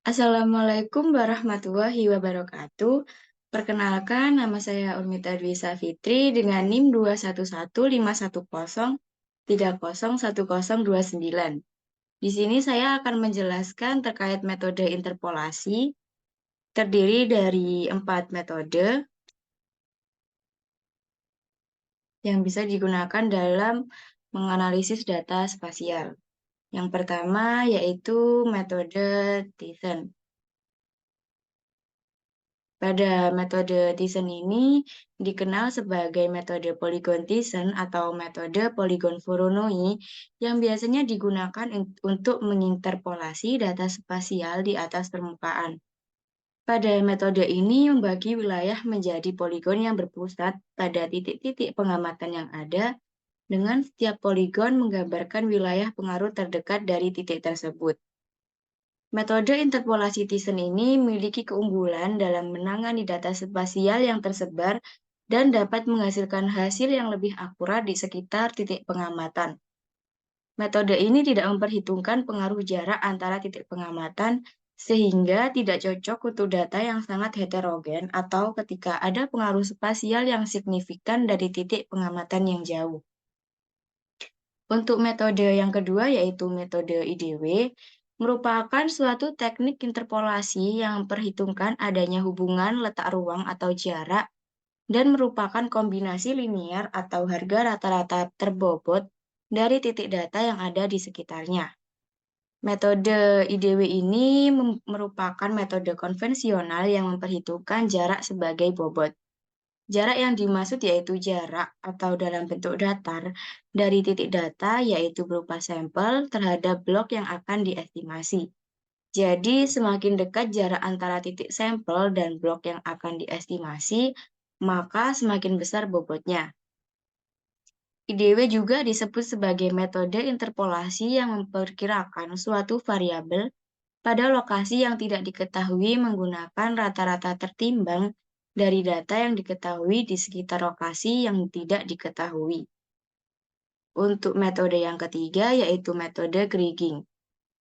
Assalamualaikum warahmatullahi wabarakatuh. Perkenalkan, nama saya Urmita Dwi Safitri dengan NIM 2115050101029. Di sini saya akan menjelaskan terkait metode interpolasi, terdiri dari 4 metode yang bisa digunakan dalam menganalisis data spasial. Yang pertama yaitu metode Thiessen. Pada metode Thiessen ini dikenal sebagai metode polygon Thiessen atau metode polygon Voronoi yang biasanya digunakan untuk menginterpolasi data spasial di atas permukaan. Pada metode ini membagi wilayah menjadi poligon yang berpusat pada titik-titik pengamatan yang ada, dengan setiap poligon menggambarkan wilayah pengaruh terdekat dari titik tersebut. Metode interpolasi Thiessen ini memiliki keunggulan dalam menangani data spasial yang tersebar dan dapat menghasilkan hasil yang lebih akurat di sekitar titik pengamatan. Metode ini tidak memperhitungkan pengaruh jarak antara titik pengamatan, sehingga tidak cocok untuk data yang sangat heterogen atau ketika ada pengaruh spasial yang signifikan dari titik pengamatan yang jauh. Untuk metode yang kedua yaitu metode IDW, merupakan suatu teknik interpolasi yang memperhitungkan adanya hubungan letak ruang atau jarak dan merupakan kombinasi linier atau harga rata-rata terbobot dari titik data yang ada di sekitarnya. Metode IDW ini merupakan metode konvensional yang memperhitungkan jarak sebagai bobot. Jarak yang dimaksud yaitu jarak atau dalam bentuk datar dari titik data yaitu berupa sampel terhadap blok yang akan diestimasi. Jadi semakin dekat jarak antara titik sampel dan blok yang akan diestimasi, maka semakin besar bobotnya. IDW juga disebut sebagai metode interpolasi yang memperkirakan suatu variabel pada lokasi yang tidak diketahui menggunakan rata-rata tertimbang dari data yang diketahui di sekitar lokasi yang tidak diketahui. Untuk metode yang ketiga yaitu metode Kriging.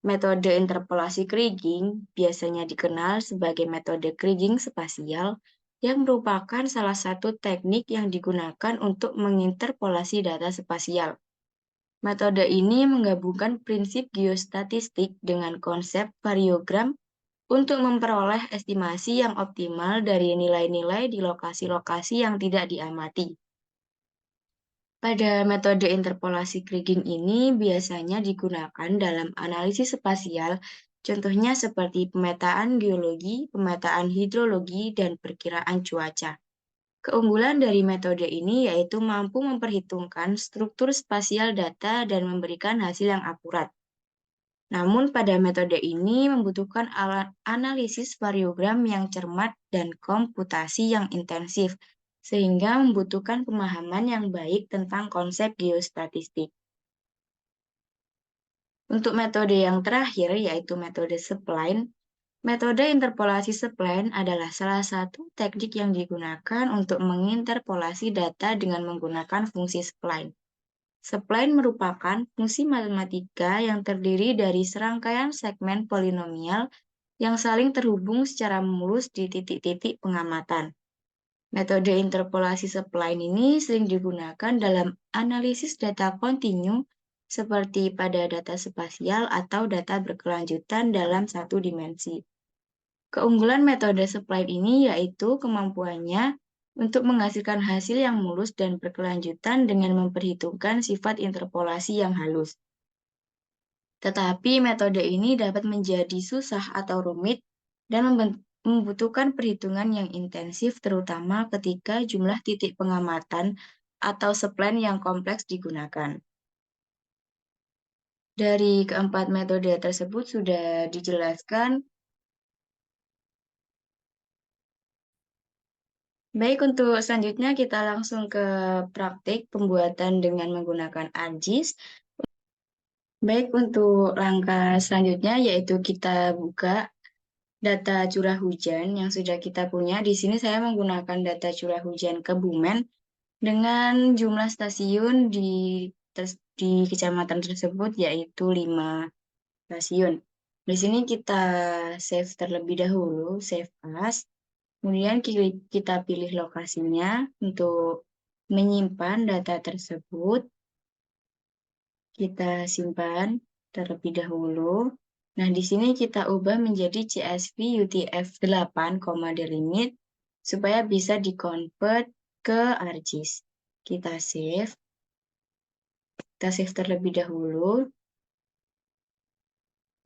Metode interpolasi Kriging biasanya dikenal sebagai metode Kriging spasial yang merupakan salah satu teknik yang digunakan untuk menginterpolasi data spasial. Metode ini menggabungkan prinsip geostatistik dengan konsep variogram untuk memperoleh estimasi yang optimal dari nilai-nilai di lokasi-lokasi yang tidak diamati. Pada metode interpolasi Kriging ini biasanya digunakan dalam analisis spasial, contohnya seperti pemetaan geologi, pemetaan hidrologi, dan perkiraan cuaca. Keunggulan dari metode ini yaitu mampu memperhitungkan struktur spasial data dan memberikan hasil yang akurat. Namun pada metode ini membutuhkan alat analisis variogram yang cermat dan komputasi yang intensif, sehingga membutuhkan pemahaman yang baik tentang konsep geostatistik. Untuk metode yang terakhir, yaitu metode spline, metode interpolasi spline adalah salah satu teknik yang digunakan untuk menginterpolasi data dengan menggunakan fungsi spline. Spline merupakan fungsi matematika yang terdiri dari serangkaian segmen polinomial yang saling terhubung secara mulus di titik-titik pengamatan. Metode interpolasi spline ini sering digunakan dalam analisis data kontinu seperti pada data spasial atau data berkelanjutan dalam satu dimensi. Keunggulan metode spline ini yaitu kemampuannya untuk menghasilkan hasil yang mulus dan berkelanjutan dengan memperhitungkan sifat interpolasi yang halus. Tetapi metode ini dapat menjadi susah atau rumit dan membutuhkan perhitungan yang intensif terutama ketika jumlah titik pengamatan atau spline yang kompleks digunakan. Dari keempat metode tersebut sudah dijelaskan. Baik, untuk selanjutnya kita langsung ke praktik pembuatan dengan menggunakan ArcGIS. Baik, untuk langkah selanjutnya yaitu kita buka data curah hujan yang sudah kita punya. Di sini saya menggunakan data curah hujan Kebumen dengan jumlah stasiun di kecamatan tersebut yaitu 5 stasiun. Di sini kita save terlebih dahulu, save as. Kemudian kita pilih lokasinya untuk menyimpan data tersebut. Kita simpan terlebih dahulu. Nah, di sini kita ubah menjadi CSV UTF-8, delimit supaya bisa di-convert ke ArcGIS. Kita save. Kita save terlebih dahulu.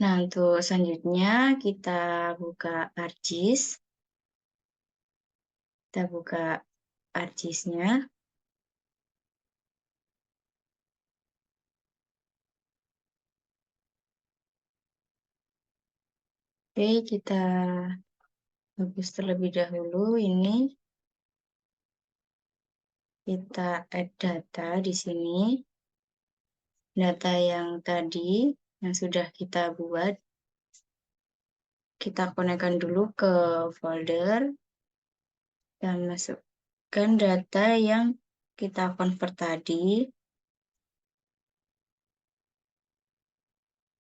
Nah, untuk selanjutnya kita buka ArcGIS. Kita buka ArcGIS-nya. Oke, kita hapus terlebih dahulu ini. Kita add data di sini. Data yang tadi yang sudah kita buat, kita konekkan dulu ke folder dan masukkan data yang kita convert tadi.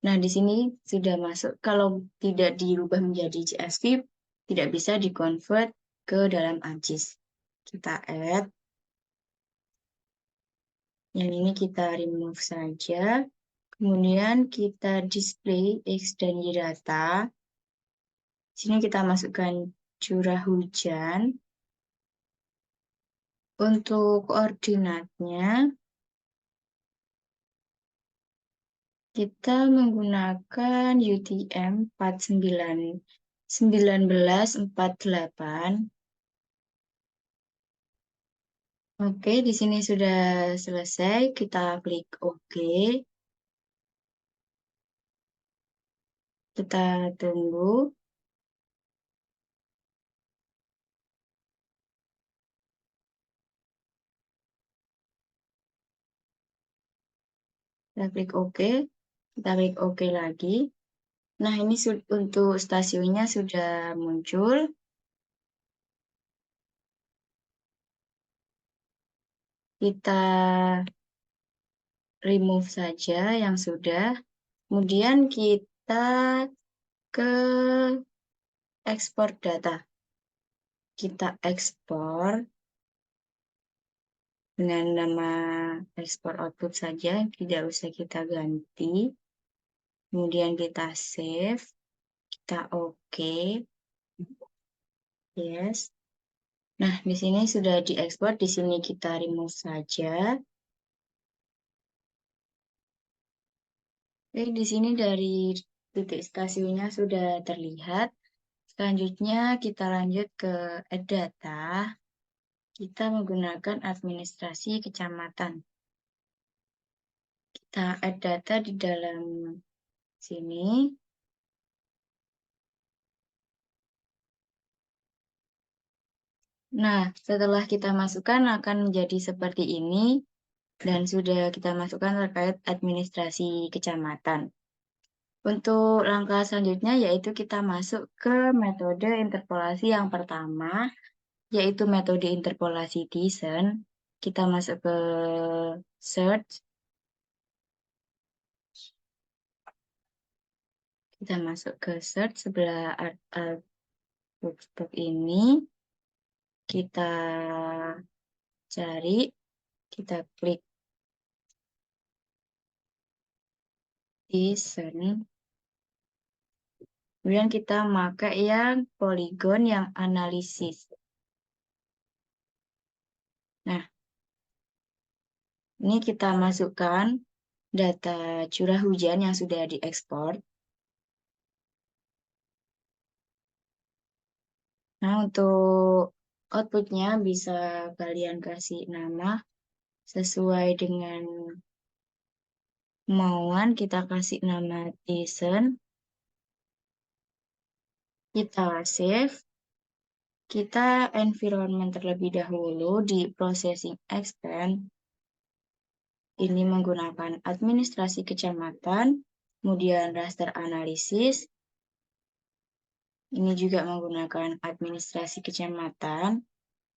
Nah, di sini sudah masuk. Kalau tidak dirubah menjadi CSV, tidak bisa di-convert ke dalam ArcGIS. Kita add. Yang ini kita remove saja. Kemudian kita display X dan Y data. Sini kita masukkan curah hujan. Untuk koordinatnya, kita menggunakan UTM 1948. Oke, di sini sudah selesai. Kita klik OK. Kita tunggu. Kita klik OK. Kita klik OK lagi. Nah, ini untuk stasiunnya sudah muncul. Kita remove saja yang sudah. Kemudian kita ke ekspor data. Kita ekspor dengan nama ekspor output saja, tidak usah kita ganti. Kemudian kita save, kita OK. Yes. Nah, di sini sudah diekspor, di sini kita remove saja. Oke, di sini dari titik stasiunnya sudah terlihat. Selanjutnya kita lanjut ke add data. Kita menggunakan administrasi kecamatan. Kita add data di dalam sini. Nah, setelah kita masukkan akan menjadi seperti ini dan sudah kita masukkan terkait administrasi kecamatan. Untuk langkah selanjutnya yaitu kita masuk ke metode interpolasi yang pertama, yaitu metode interpolasi Thiessen. Kita masuk ke search. Kita masuk ke search sebelah box ini. Kita cari, kita klik Thiessen. Kemudian kita pakai yang poligon yang analisis. Nah, ini kita masukkan data curah hujan yang sudah diekspor. Nah, untuk outputnya bisa kalian kasih nama sesuai dengan kemauan. Kita kasih nama Thiessen. Kita save. Kita environment terlebih dahulu di processing expand. Ini menggunakan administrasi kecamatan, kemudian raster analisis. Ini juga menggunakan administrasi kecamatan.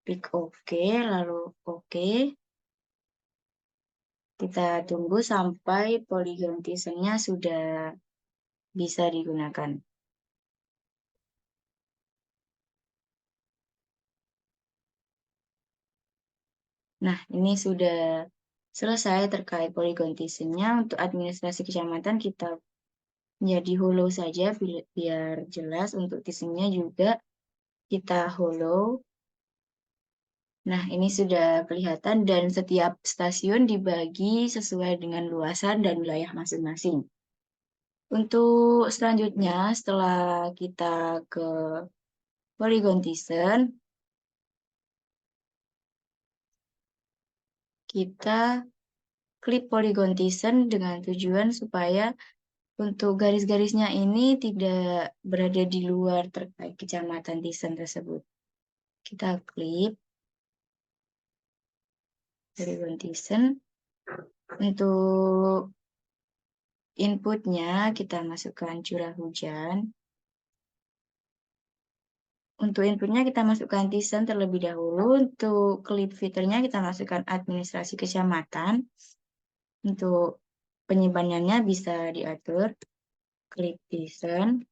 Klik OK, lalu OK. Kita tunggu sampai poligon Thiessen-nya sudah bisa digunakan. Nah, ini sudah selesai terkait polygontism-nya. Untuk administrasi kecamatan kita jadi hollow saja biar jelas. Untuk tismnya juga kita hollow. Nah, ini sudah kelihatan dan setiap stasiun dibagi sesuai dengan luasan dan wilayah masing-masing. Untuk selanjutnya, setelah kita ke Polygon Tizen, kita klik Polygon Tizen dengan tujuan supaya untuk garis-garisnya ini tidak berada di luar terkait kecamatan Tizen tersebut. Kita klik Polygon Tizen. Untuk inputnya kita masukkan curah hujan. Untuk inputnya kita masukkan Tizen terlebih dahulu. Untuk klik fiturnya kita masukkan administrasi kecamatan. Untuk penyimpanannya bisa diatur. Klik Tizen.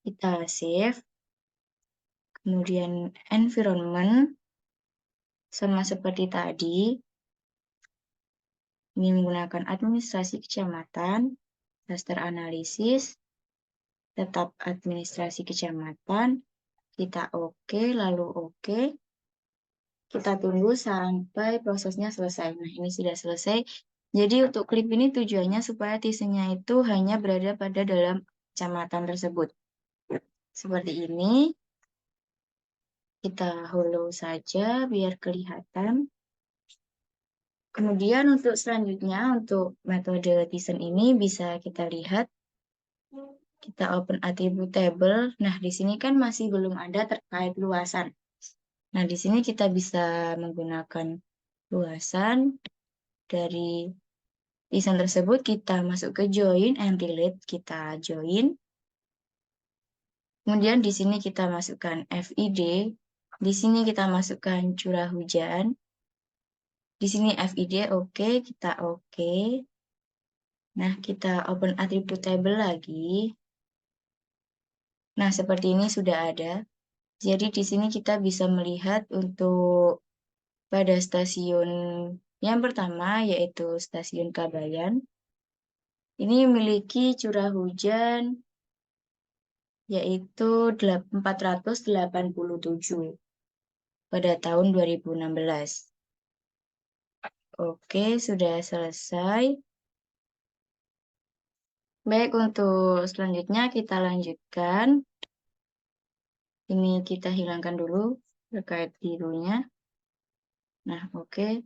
Kita save. Kemudian environment. Sama seperti tadi. Ini menggunakan administrasi kecamatan. Raster analisis. Tetap administrasi kecamatan. Kita oke, lalu oke. Kita tunggu sampai prosesnya selesai. Nah, ini sudah selesai. Jadi untuk klip ini tujuannya supaya tisennya itu hanya berada pada dalam kecamatan tersebut. Seperti ini. Kita hollow saja biar kelihatan. Kemudian untuk selanjutnya, untuk metode tisen ini bisa kita lihat. Kita open attribute table. Nah, di sini kan masih belum ada terkait luasan. Nah, di sini kita bisa menggunakan luasan dari tisen tersebut. Kita masuk ke join and relate, kita join. Kemudian di sini kita masukkan FID. Di sini kita masukkan curah hujan. Di sini FID oke, kita oke. Nah, kita open attribute table lagi. Nah, seperti ini sudah ada. Jadi di sini kita bisa melihat untuk pada stasiun yang pertama, yaitu stasiun Kabayan. Ini memiliki curah hujan yaitu 487 pada tahun 2016. Oke, sudah selesai. Baik, untuk selanjutnya kita lanjutkan. Ini kita hilangkan dulu terkait birunya. Nah, oke.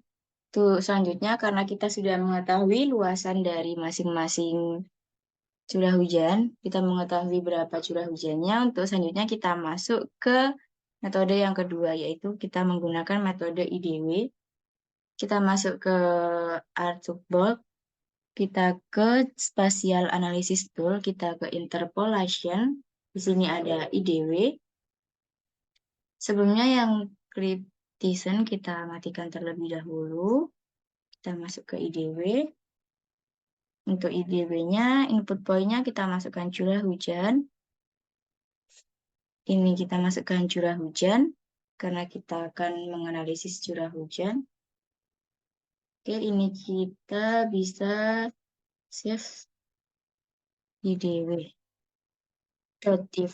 Tuh, selanjutnya karena kita sudah mengetahui luasan dari masing-masing curah hujan, kita mengetahui berapa curah hujannya. Untuk selanjutnya kita masuk ke metode yang kedua, yaitu kita menggunakan metode IDW. Kita masuk ke Artbox, kita ke Spatial Analysis Tool, kita ke Interpolation. Di sini ada IDW. Sebelumnya yang clip Tizen kita matikan terlebih dahulu. Kita masuk ke IDW. Untuk IDW-nya, input point-nya kita masukkan curah hujan. Ini kita masukkan curah hujan, karena kita akan menganalisis curah hujan. Oke, ini kita bisa save IDW.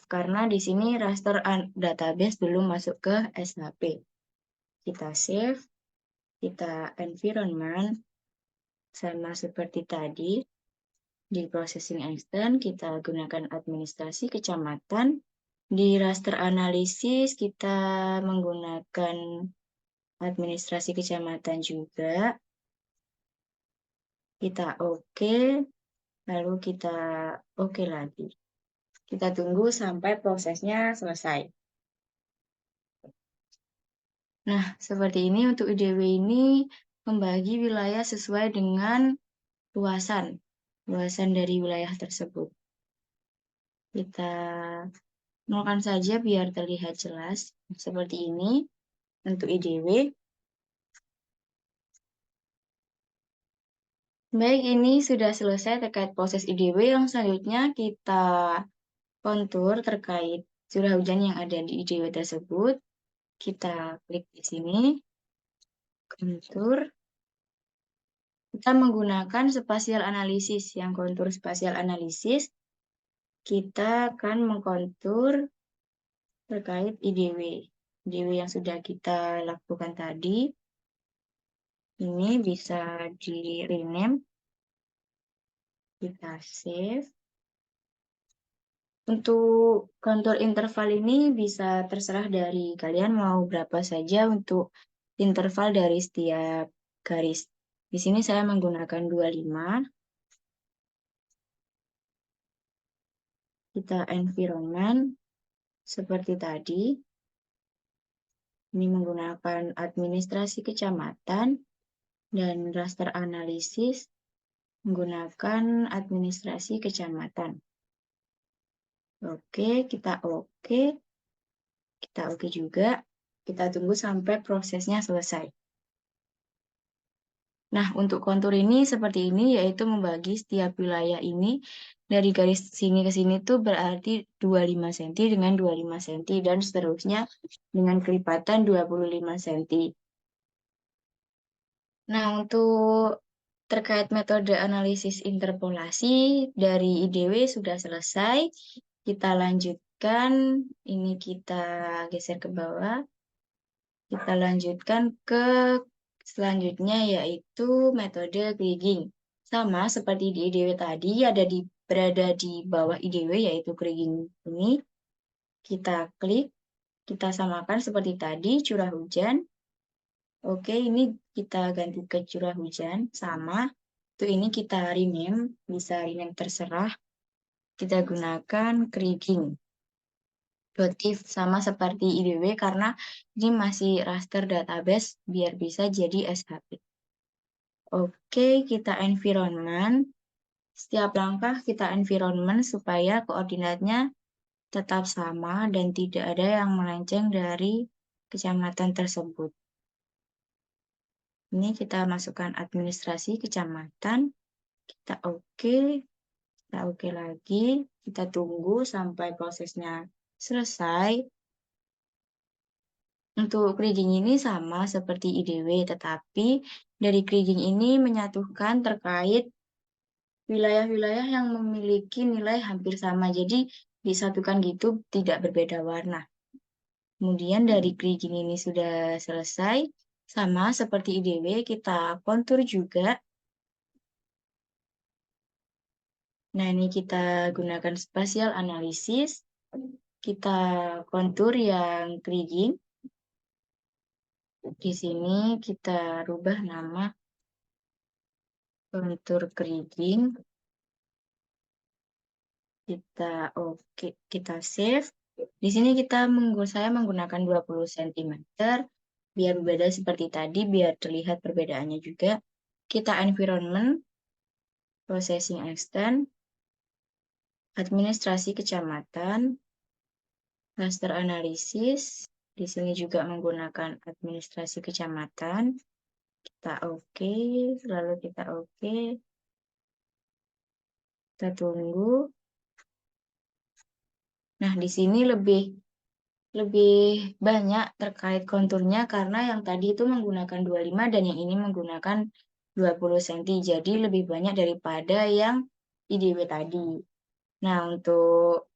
Karena di sini raster database belum masuk ke SHP. Kita save, kita environment, sama seperti tadi. Di processing extend, kita gunakan administrasi kecamatan. Di raster analisis, kita menggunakan administrasi kecamatan juga. Kita oke, lalu kita oke lagi. Kita tunggu sampai prosesnya selesai. Nah, seperti ini untuk IDW ini membagi wilayah sesuai dengan luasan dari wilayah tersebut. Kita nolkan saja biar terlihat jelas. Seperti ini untuk IDW. Baik, ini sudah selesai terkait proses IDW. Yang selanjutnya kita kontur terkait curah hujan yang ada di IDW tersebut. Kita klik di sini, kontur. Kita menggunakan spasial analisis. Yang kontur spasial analisis, kita akan mengkontur terkait IDW. IDW yang sudah kita lakukan tadi, ini bisa di rename, kita save. Untuk kontur interval ini bisa terserah dari kalian mau berapa saja untuk interval dari setiap garis. Di sini saya menggunakan 25. Kita environment seperti tadi. Ini menggunakan administrasi kecamatan dan raster analisis menggunakan administrasi kecamatan. Oke, kita oke. Kita oke juga. Kita tunggu sampai prosesnya selesai. Nah, untuk kontur ini seperti ini, yaitu membagi setiap wilayah ini dari garis sini ke sini tuh berarti 25 cm dengan 25 cm dan seterusnya dengan kelipatan 25 cm. Nah, untuk terkait metode analisis interpolasi dari IDW sudah selesai. Kita lanjutkan, ini kita geser ke bawah. Kita lanjutkan ke selanjutnya yaitu metode kriging. Sama seperti di IDW tadi, berada di bawah IDW yaitu kriging ini. Kita klik, kita samakan seperti tadi curah hujan. Oke, ini kita ganti ke curah hujan, sama. Untuk ini kita rename, bisa rename terserah. Kita gunakan kriging. Motif sama seperti IDW karena ini masih raster database biar bisa jadi SHP. Oke, kita environment. Setiap langkah kita environment supaya koordinatnya tetap sama dan tidak ada yang melenceng dari kecamatan tersebut. Ini kita masukkan administrasi kecamatan. Kita oke lagi. Kita tunggu sampai prosesnya selesai. Untuk kriging ini sama seperti IDW, tetapi dari kriging ini menyatukan terkait wilayah-wilayah yang memiliki nilai hampir sama. Jadi disatukan gitu, tidak berbeda warna. Kemudian dari kriging ini sudah selesai, sama seperti IDW, kita kontur juga. Nah, ini kita gunakan spasial analisis. Kita kontur yang kriging. Di sini kita rubah nama kontur kriging. Kita save. Di sini saya menggunakan 20 cm. Biar berbeda seperti tadi, biar terlihat perbedaannya juga. Kita environment, processing extend, administrasi kecamatan, raster analisis. Di sini juga menggunakan administrasi kecamatan. Kita oke, lalu kita oke. Kita tunggu. Nah, di sini lebih banyak terkait konturnya karena yang tadi itu menggunakan 25 dan yang ini menggunakan 20 cm. Jadi lebih banyak daripada yang IDW tadi. Nah, untuk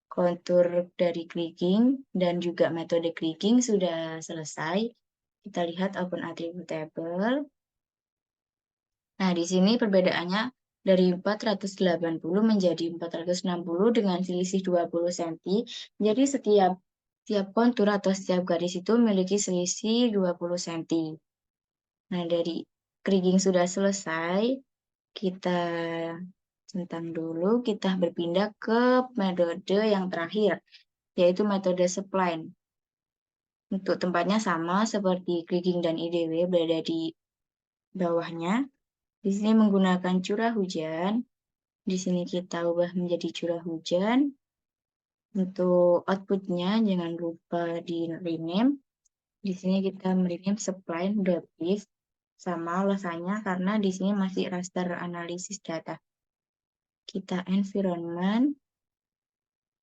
kontur dari kriging dan juga metode kriging sudah selesai. Kita lihat open attribute table. Nah, di sini perbedaannya dari 480 menjadi 460 dengan selisih 20 cm. Jadi setiap kontur atau setiap garis itu memiliki selisih 20 cm. Nah, dari kriging sudah selesai, kita centang dulu, kita berpindah ke metode yang terakhir, yaitu metode spline. Untuk tempatnya sama seperti kriging dan IDW berada di bawahnya. Di sini menggunakan curah hujan. Di sini kita ubah menjadi curah hujan. Untuk outputnya jangan lupa di rename. Di sini kita merename spline.div sama ulasannya karena di sini masih raster analisis data. Kita environment,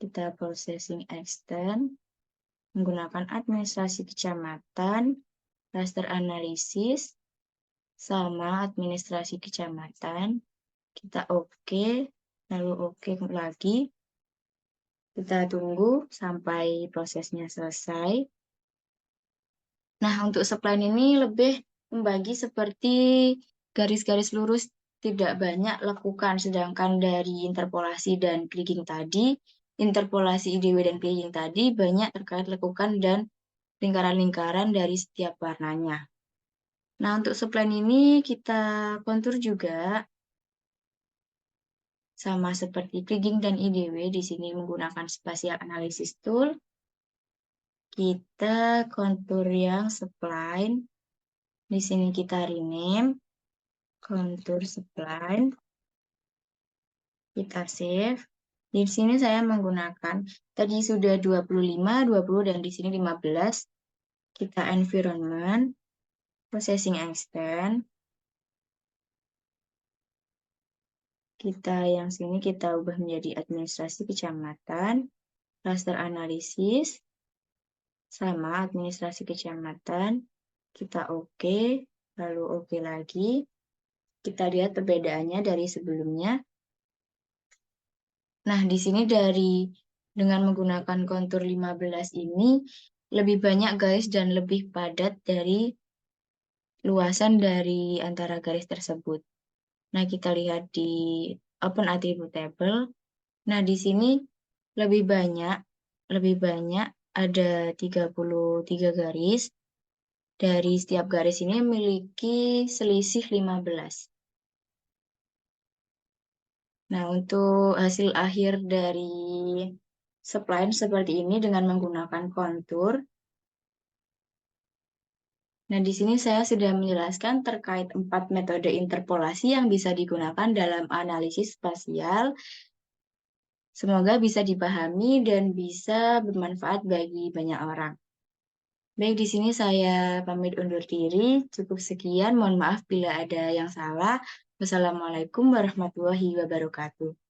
kita processing extend, menggunakan administrasi kecamatan, raster analisis, sama administrasi kecamatan. Kita oke, lalu oke lagi. Kita tunggu sampai prosesnya selesai. Nah, untuk spline ini lebih membagi seperti garis-garis lurus, tidak banyak lekukan, sedangkan dari interpolasi dan kriging tadi, interpolasi IDW dan kriging tadi banyak terkait lekukan dan lingkaran-lingkaran dari setiap warnanya. Nah, untuk spline ini kita kontur juga sama seperti kriging dan IDW, di sini menggunakan spatial analysis tool. Kita kontur yang spline. Di sini kita rename kontur spline. Kita save. Di sini saya menggunakan tadi sudah 25, 20 dan di sini 15. Kita environment, processing extend. Kita yang sini kita ubah menjadi administrasi kecamatan, raster analisis, sama administrasi kecamatan. Kita oke, lalu oke lagi. Kita lihat perbedaannya dari sebelumnya. Nah, di sini dengan menggunakan kontur 15 ini lebih banyak garis dan lebih padat dari luasan dari antara garis tersebut. Nah, kita lihat di Open Attribute Table. Nah, di sini lebih banyak ada 33 garis. Dari setiap garis ini memiliki selisih 15. Nah, untuk hasil akhir dari spline seperti ini dengan menggunakan kontur. Nah, di sini saya sudah menjelaskan terkait 4 metode interpolasi yang bisa digunakan dalam analisis spasial. Semoga bisa dipahami dan bisa bermanfaat bagi banyak orang. Baik, di sini saya pamit undur diri. Cukup sekian. Mohon maaf bila ada yang salah. Wassalamualaikum warahmatullahi wabarakatuh.